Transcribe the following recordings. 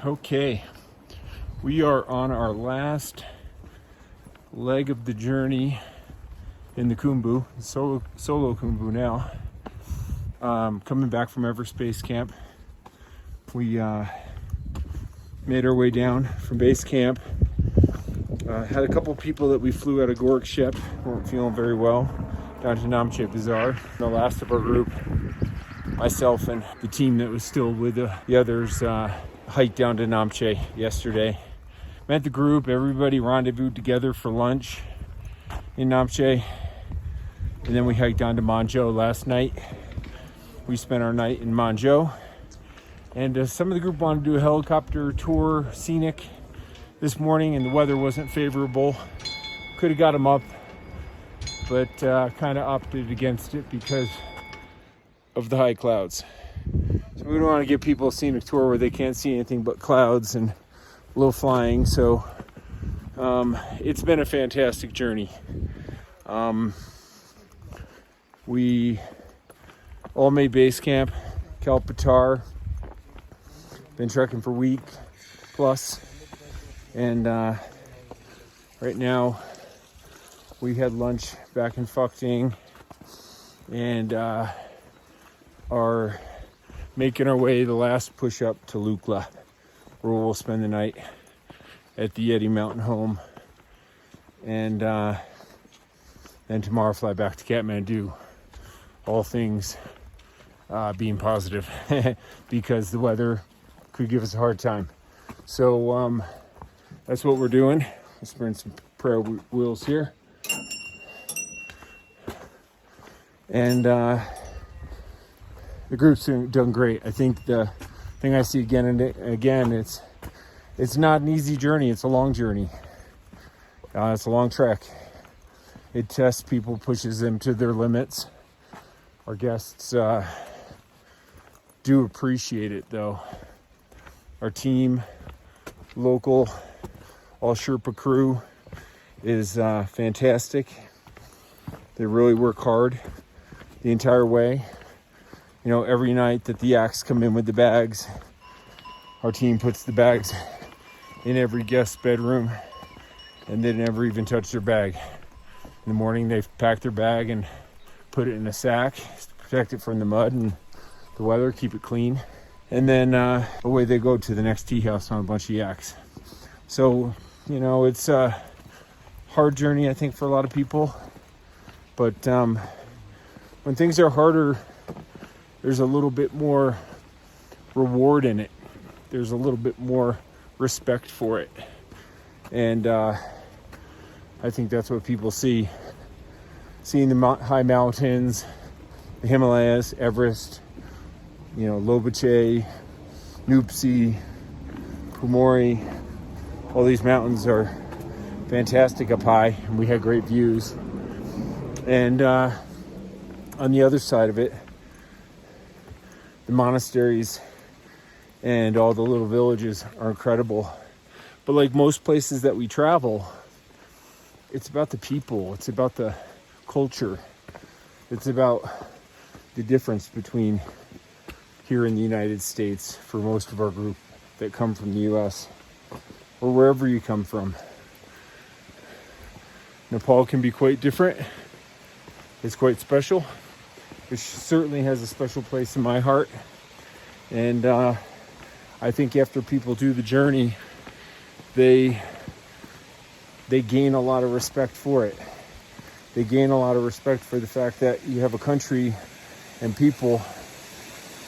Okay, we are on our last leg of the journey in the Khumbu, solo Khumbu now. Coming back from Everest Base Camp. We made our way down from base camp. Had a couple people that we flew out of Gorkshep, weren't feeling very well, down to Namche Bazaar. The last of our group, myself and the team that was still with the others, hiked down to Namche yesterday. Met the group, everybody rendezvoused together for lunch in Namche, and then we hiked down to Manjo last night. We spent our night in Manjo, and some of the group wanted to do a helicopter tour, scenic, this morning, and the weather wasn't favorable. Could have got them up, but kind of opted against it because of the high clouds. So we don't want to give people a scenic tour where they can't see anything but clouds and low flying. So it's been a fantastic journey. We all made base camp, Kalpatar. Been trekking for a week plus, and right now we had lunch back in Phukting and are making our way the last push up to Lukla, where we'll spend the night at the Yeti Mountain Home, and then tomorrow fly back to Kathmandu. All things being positive because the weather could give us a hard time. So that's what we're doing. Let's burn some prayer wheels here. And the group's done great. I think the thing I see again and again, it's not an easy journey. It's a long journey. It's a long trek. It tests people, pushes them to their limits. Our guests do appreciate it, though. Our team, local, all Sherpa crew, is fantastic. They really work hard the entire way. You know, every night that the yaks come in with the bags, our team puts the bags in every guest's bedroom, and they never even touch their bag. In the morning, they pack their bag and put it in a sack to protect it from the mud and the weather, keep it clean. And then away they go to the next tea house on a bunch of yaks. So, you know, it's a hard journey, I think, for a lot of people. But when things are harder, there's a little bit more reward in it. There's a little bit more respect for it. And I think that's what people see. Seeing the high mountains, the Himalayas, Everest, you know, Lobuche, Nuptse, Pumori, all these mountains are fantastic up high, and we had great views. And on the other side of it, the monasteries and all the little villages are incredible. But like most places that we travel, it's about the people, it's about the culture, it's about the difference between here in the United States for most of our group that come from the US or wherever you come from. Nepal can be quite different. It's quite special. It certainly has a special place in my heart. And I think after people do the journey, they gain a lot of respect for it. They gain a lot of respect for the fact that you have a country and people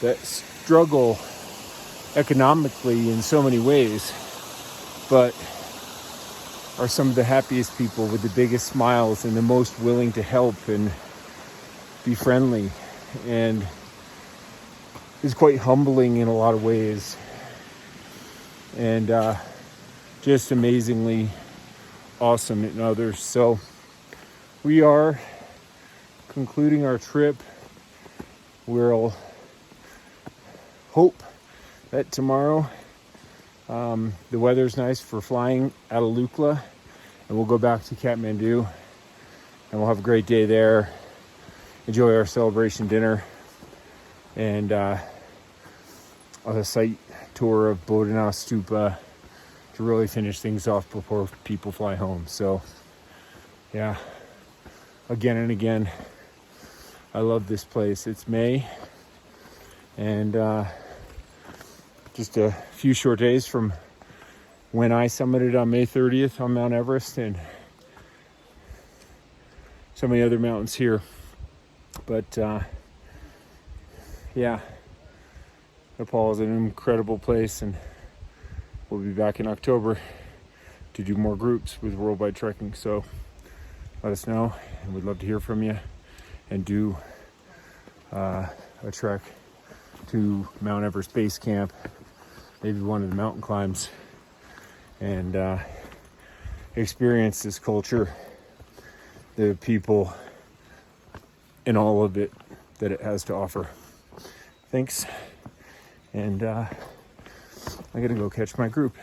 that struggle economically in so many ways, but are some of the happiest people with the biggest smiles and the most willing to help and be friendly, and is quite humbling in a lot of ways, and just amazingly awesome in others. So we are concluding our trip. We'll hope that tomorrow the weather's nice for flying out of Lukla, and we'll go back to Kathmandu, and we'll have a great day there, enjoy our celebration dinner, and a site tour of Bodina Stupa to really finish things off before people fly home. So yeah, again and again, I love this place. It's May, and just a few short days from when I summited on May 30th on Mount Everest and so many other mountains here. But yeah, Nepal is an incredible place, and we'll be back in October to do more groups with Worldwide Trekking. So let us know, and we'd love to hear from you and do a trek to Mount Everest Base Camp, maybe one of the mountain climbs, and experience this culture, the people, and all of it that it has to offer. Thanks, and I gotta go catch my group.